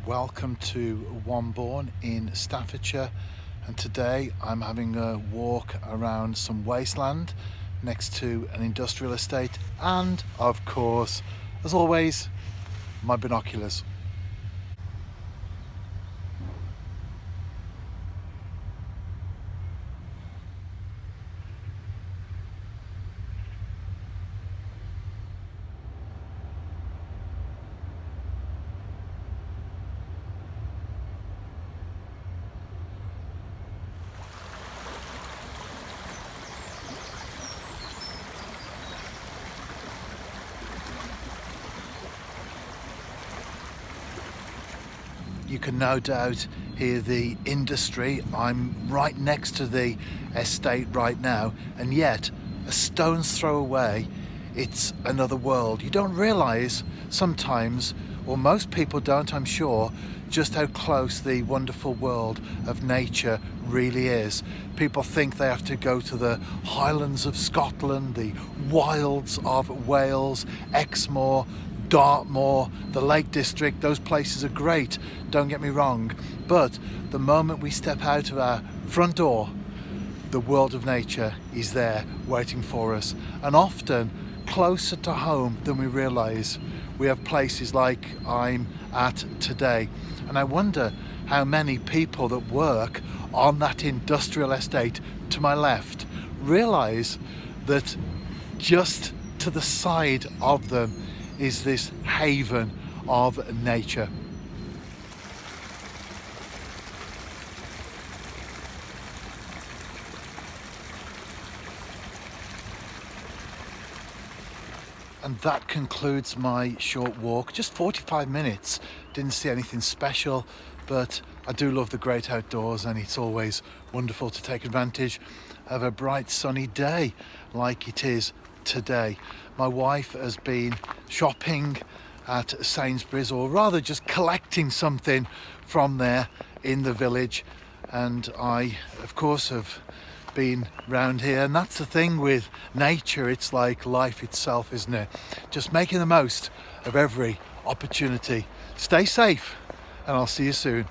Welcome to Wombourne in Staffordshire, and today I'm having a walk around some wasteland next to an industrial estate and, of course, as always, my binoculars. You can no doubt hear the industry. I'm right next to the estate right now, and yet a stone's throw away, it's another world. You don't realise sometimes, or most people don't, I'm sure, just how close the wonderful world of nature really is. People think they have to go to the Highlands of Scotland, the wilds of Wales, Exmoor, Dartmoor, the Lake District. Those places are great, don't get me wrong, but the moment we step out of our front door, the world of nature is there waiting for us, and often closer to home than we realise. We have places like I'm at today, and I wonder how many people that work on that industrial estate to my left realise that just to the side of them is this haven of nature. And that concludes my short walk, just 45 minutes. Didn't see anything special, but I do love the great outdoors, and it's always wonderful to take advantage of a bright sunny day like it is today. My wife has been shopping at Sainsbury's, or rather just collecting something from there in the village, and I of course have been round here. And that's the thing with nature, it's like life itself, isn't it? Just making the most of every opportunity. Stay safe, and I'll see you soon.